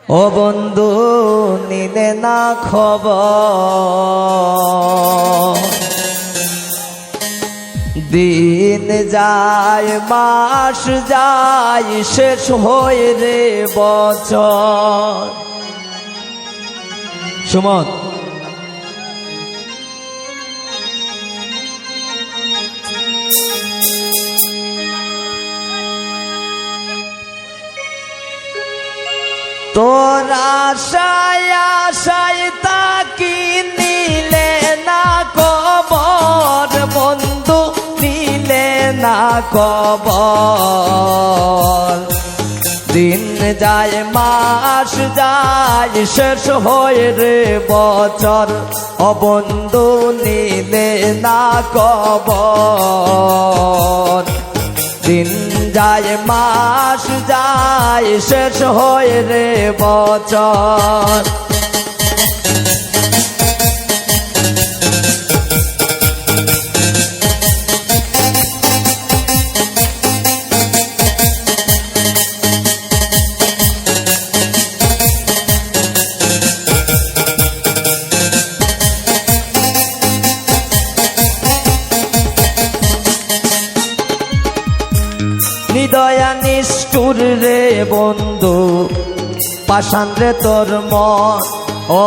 ও বন্ধু নিলে না খবর, দিন যায় মাস যায় শেষ হয়ে রে বছর। সুমন তোর আশায় আশায় তাকি নিলে না খবর, বন্ধু নিলে না খবর। দিন যায় মাস যায় শেষ হয়ে রে বছর, ও বন্ধু নিলে না খবর। দিন যায় মাস যায় শেষ হয়ে রে বছর। হৃদয়া নিষ্ঠুর রে বন্ধু, পাষাণ রে তোর মন। ও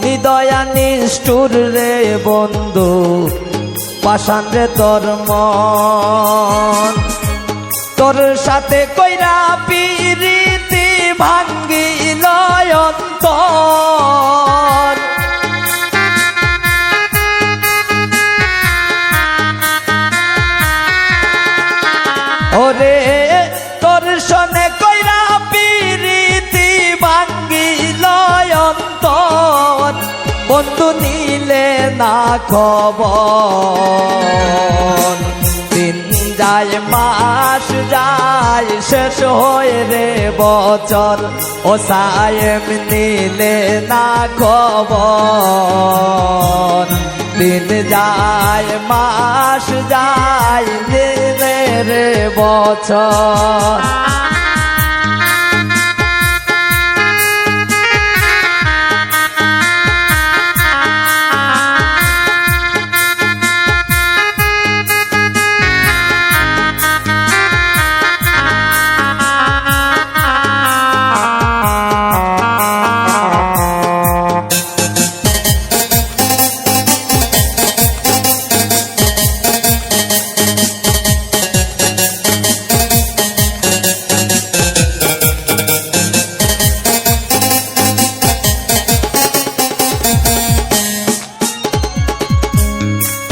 হৃদয়া নিষ্ঠুর রে বন্ধু, পাষাণ রে তোর মন। তোর সাথে কইরা পিরিতি ভাঙ্গিল অন্তর। ওরে তোর সনে কইরা পিরিতি ভাঙ্গিল অন্তর, বন্ধু নিলে না খবর। দিন যায় মাস যায় শেষ হয়ে রে বছর, ও সায়েম নিলে না খবর। দিন যায় মাস যায় দিনে রে বছর।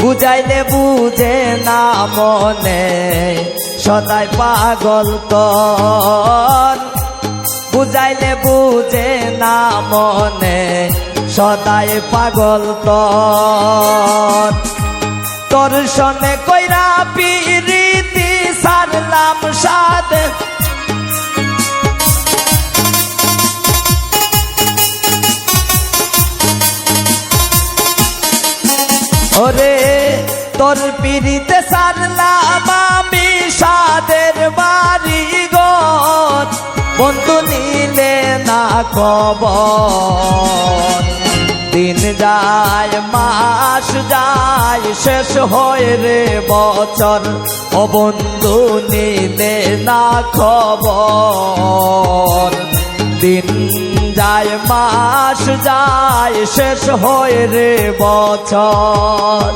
বুঝাইলে বুঝে না মনে সদাই পাগল তোর। বুঝাইলে বুঝে না মনে সদাই পাগল তোর। তোর সনে কইরা পিরিতি সারলাম সাদ, ওরে তোর পিরিতে সারলাম আমি সাদের বাড়ি ঘর, বন্ধু নিলে না খবর। দিন যায় মাস যায় শেষ হয়ে রে বছর, ও বন্ধু নিলে না খবর। দিন যায় মাস যায় শেষ হয়ে রে বছর।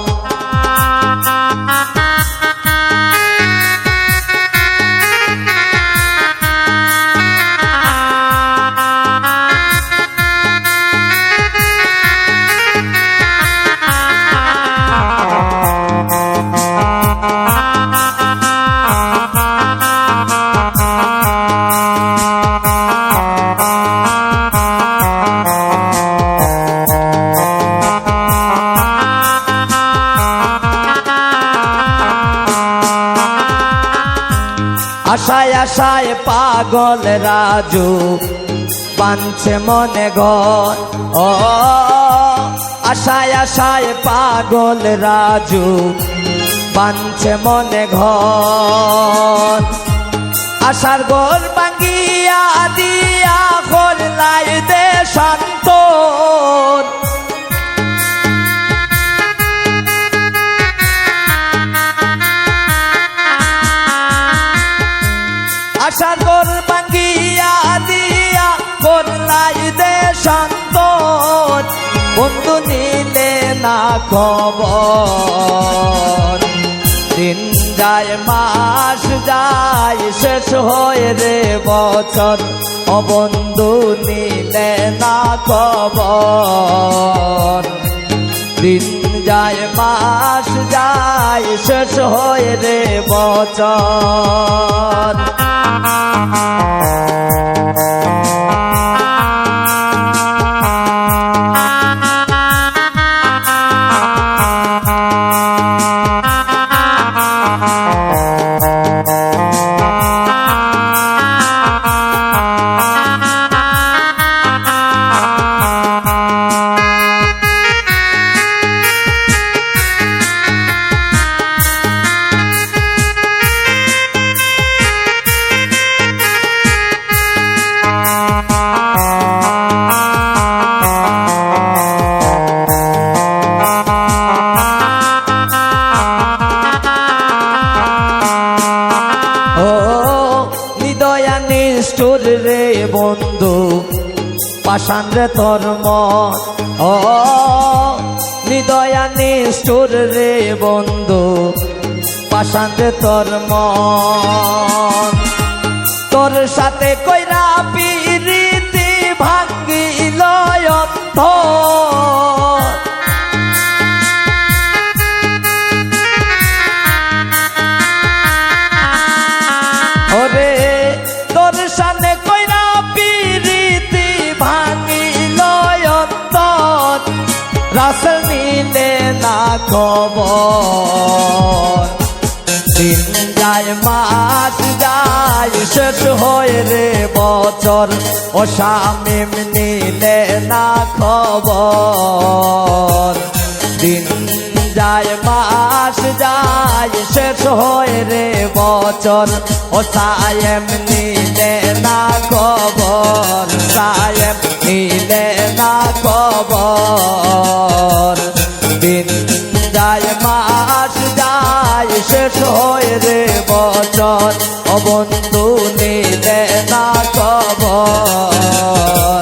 আশায় আশায় পাগল রাজু বাঁধছে মনে ঘর। ও আশায় আশায় পাগল রাজু বাঁধছে মনে ঘর। আশার ঘর ভাঙ্গিয়া দিয়া করলাই দেশান্তর আশার ঘর ভাঙ্গিয়া দিয়া করলাই দেশান্তর বন্ধু নিলে না খবর দিন যায় মাস যায় শেষ হয়ে রে বছর ও বন্ধু নিলে না খবর দিন যায় মাস যায় শেষ হয়ে রে বছর নিষ্ঠুর রে বন্ধু পাষাণ রে তোর মন ও নিদয়া নিষ্ঠুর রে বন্ধু পাষাণ রে তোর মন তোর সাথে কইরা পিরিতি ভাঙ্গিল অন্তর ওরে তোর সামনে কইরা পিরিতি ভাঙিল অন্তর রাসেল নিলে না খবর দিন যায় মাস যায় শেষ হয়ে রে বছর ও শামিম নিলে না খবর দিন যায় মাস যায় শেষ হয়ে রে বছর ও সায়েম নিলে না খবর সায়েম নিলে না খবর দিন যায় মাস যায় শেষ হয়ে রে বছর ও বন্ধু নিলে না খবর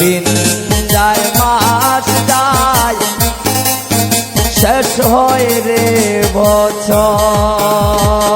দিন যায় মাস যায় শেষ হয় রে বছর।